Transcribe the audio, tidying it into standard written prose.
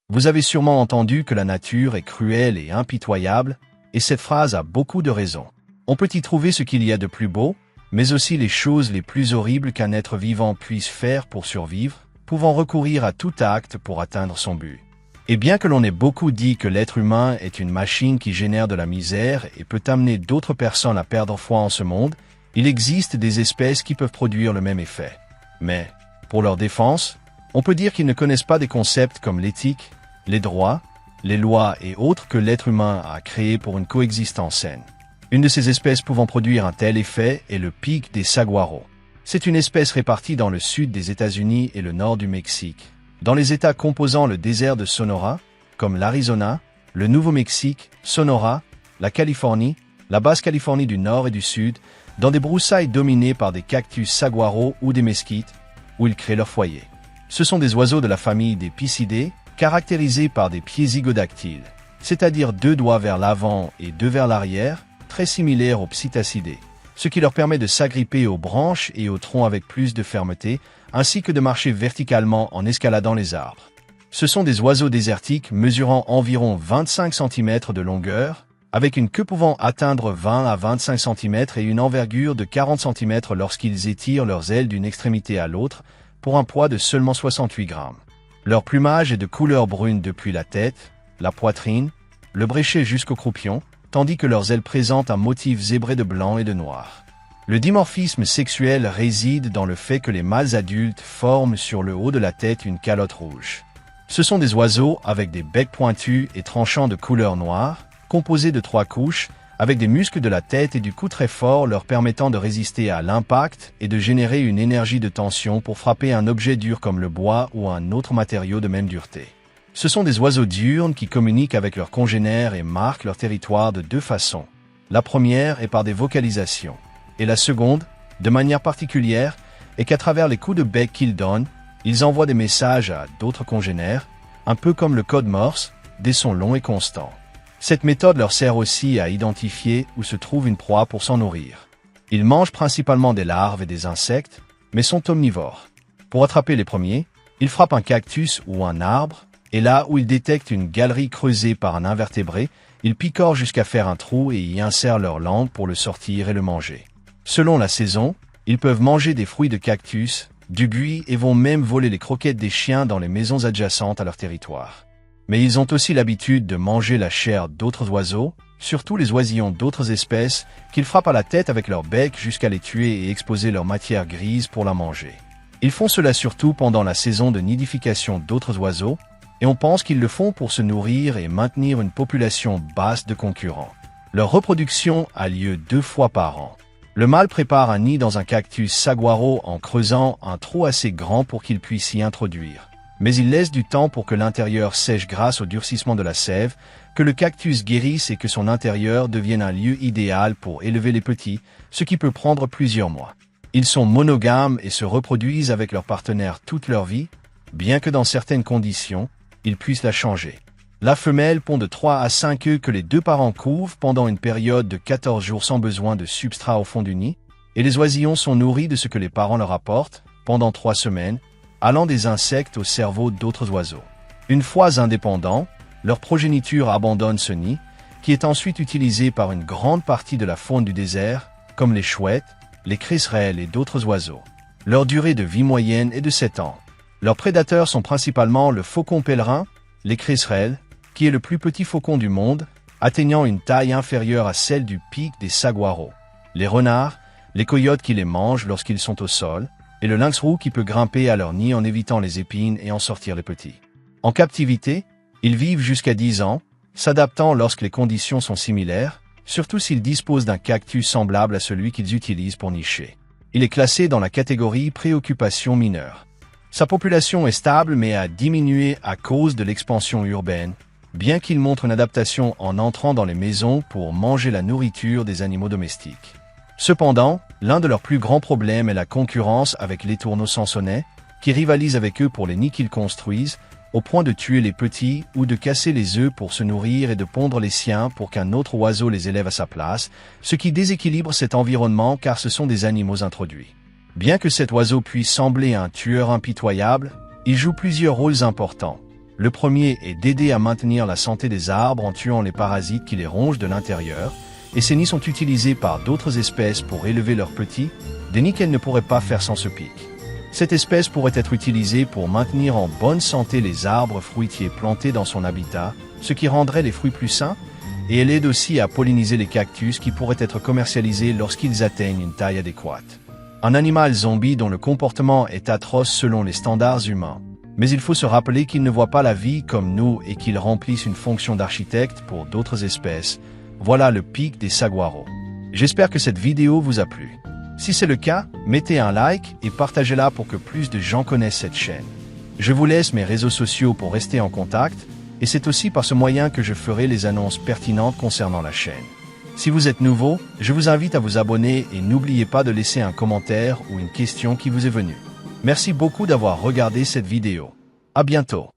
Vous avez sûrement entendu que la nature est cruelle et impitoyable, et cette phrase a beaucoup de raisons. On peut y trouver ce qu'il y a de plus beau, mais aussi les choses les plus horribles qu'un être vivant puisse faire pour survivre, pouvant recourir à tout acte pour atteindre son but. Et bien que l'on ait beaucoup dit que l'être humain est une machine qui génère de la misère et peut amener d'autres personnes à perdre foi en ce monde, il existe des espèces qui peuvent produire le même effet. Mais, pour leur défense, on peut dire qu'ils ne connaissent pas des concepts comme l'éthique, les droits, les lois et autres que l'être humain a créés pour une coexistence saine. Une de ces espèces pouvant produire un tel effet est le pic des saguaros. C'est une espèce répartie dans le sud des États-Unis et le nord du Mexique, dans les États composant le désert de Sonora, comme l'Arizona, le Nouveau-Mexique, Sonora, la Californie, la Basse-Californie du nord et du sud, dans des broussailles dominées par des cactus saguaros ou des mesquites, où ils créent leur foyer. Ce sont des oiseaux de la famille des Piscidae, caractérisés par des pieds zygodactyles, c'est-à-dire 2 doigts vers l'avant et 2 vers l'arrière, très similaires aux Psittacidés, ce qui leur permet de s'agripper aux branches et aux troncs avec plus de fermeté, ainsi que de marcher verticalement en escaladant les arbres. Ce sont des oiseaux désertiques mesurant environ 25 cm de longueur, avec une queue pouvant atteindre 20 à 25 cm et une envergure de 40 cm lorsqu'ils étirent leurs ailes d'une extrémité à l'autre, pour un poids de seulement 68 grammes. Leur plumage est de couleur brune depuis la tête, la poitrine, le bréchet jusqu'au croupion, tandis que leurs ailes présentent un motif zébré de blanc et de noir. Le dimorphisme sexuel réside dans le fait que les mâles adultes forment sur le haut de la tête une calotte rouge. Ce sont des oiseaux avec des becs pointus et tranchants de couleur noire, composés de 3 couches, avec des muscles de la tête et du cou très forts leur permettant de résister à l'impact et de générer une énergie de tension pour frapper un objet dur comme le bois ou un autre matériau de même dureté. Ce sont des oiseaux diurnes qui communiquent avec leurs congénères et marquent leur territoire de 2 façons. La première est par des vocalisations, et la seconde, de manière particulière, est qu'à travers les coups de bec qu'ils donnent, ils envoient des messages à d'autres congénères, un peu comme le code Morse, des sons longs et constants. Cette méthode leur sert aussi à identifier où se trouve une proie pour s'en nourrir. Ils mangent principalement des larves et des insectes, mais sont omnivores. Pour attraper les premiers, ils frappent un cactus ou un arbre, et là où ils détectent une galerie creusée par un invertébré, ils picorent jusqu'à faire un trou et y insèrent leur langue pour le sortir et le manger. Selon la saison, ils peuvent manger des fruits de cactus, du buis et vont même voler les croquettes des chiens dans les maisons adjacentes à leur territoire. Mais ils ont aussi l'habitude de manger la chair d'autres oiseaux, surtout les oisillons d'autres espèces, qu'ils frappent à la tête avec leur bec jusqu'à les tuer et exposer leur matière grise pour la manger. Ils font cela surtout pendant la saison de nidification d'autres oiseaux, et on pense qu'ils le font pour se nourrir et maintenir une population basse de concurrents. Leur reproduction a lieu 2 fois par an. Le mâle prépare un nid dans un cactus saguaro en creusant un trou assez grand pour qu'il puisse s'y introduire. Mais il laisse du temps pour que l'intérieur sèche grâce au durcissement de la sève, que le cactus guérisse et que son intérieur devienne un lieu idéal pour élever les petits, ce qui peut prendre plusieurs mois. Ils sont monogames et se reproduisent avec leur partenaire toute leur vie, bien que dans certaines conditions, ils puissent la changer. La femelle pond de 3 à 5 œufs que les 2 parents couvent pendant une période de 14 jours sans besoin de substrat au fond du nid, et les oisillons sont nourris de ce que les parents leur apportent, pendant 3 semaines, allant des insectes au cerveau d'autres oiseaux. Une fois indépendants, leur progéniture abandonne ce nid, qui est ensuite utilisé par une grande partie de la faune du désert, comme les chouettes, les cresserelles et d'autres oiseaux. Leur durée de vie moyenne est de 7 ans. Leurs prédateurs sont principalement le faucon pèlerin, les cresserelles, qui est le plus petit faucon du monde, atteignant une taille inférieure à celle du pic des saguaros, les renards, les coyotes qui les mangent lorsqu'ils sont au sol, et le lynx roux qui peut grimper à leur nid en évitant les épines et en sortir les petits. En captivité, ils vivent jusqu'à 10 ans, s'adaptant lorsque les conditions sont similaires, surtout s'ils disposent d'un cactus semblable à celui qu'ils utilisent pour nicher. Il est classé dans la catégorie préoccupation mineure. Sa population est stable mais a diminué à cause de l'expansion urbaine, bien qu'il montre une adaptation en entrant dans les maisons pour manger la nourriture des animaux domestiques. Cependant, l'un de leurs plus grands problèmes est la concurrence avec les tourneaux sansonnets, qui rivalisent avec eux pour les nids qu'ils construisent, au point de tuer les petits ou de casser les œufs pour se nourrir et de pondre les siens pour qu'un autre oiseau les élève à sa place, ce qui déséquilibre cet environnement car ce sont des animaux introduits. Bien que cet oiseau puisse sembler un tueur impitoyable, il joue plusieurs rôles importants. Le premier est d'aider à maintenir la santé des arbres en tuant les parasites qui les rongent de l'intérieur, et ces nids sont utilisés par d'autres espèces pour élever leurs petits, des nids qu'elles ne pourraient pas faire sans ce pic. Cette espèce pourrait être utilisée pour maintenir en bonne santé les arbres fruitiers plantés dans son habitat, ce qui rendrait les fruits plus sains, et elle aide aussi à polliniser les cactus qui pourraient être commercialisés lorsqu'ils atteignent une taille adéquate. Un animal zombie dont le comportement est atroce selon les standards humains. Mais il faut se rappeler qu'ils ne voient pas la vie comme nous et qu'ils remplissent une fonction d'architecte pour d'autres espèces. Voilà le pic des saguaros. J'espère que cette vidéo vous a plu. Si c'est le cas, mettez un like et partagez-la pour que plus de gens connaissent cette chaîne. Je vous laisse mes réseaux sociaux pour rester en contact, et c'est aussi par ce moyen que je ferai les annonces pertinentes concernant la chaîne. Si vous êtes nouveau, je vous invite à vous abonner et n'oubliez pas de laisser un commentaire ou une question qui vous est venue. Merci beaucoup d'avoir regardé cette vidéo. À bientôt.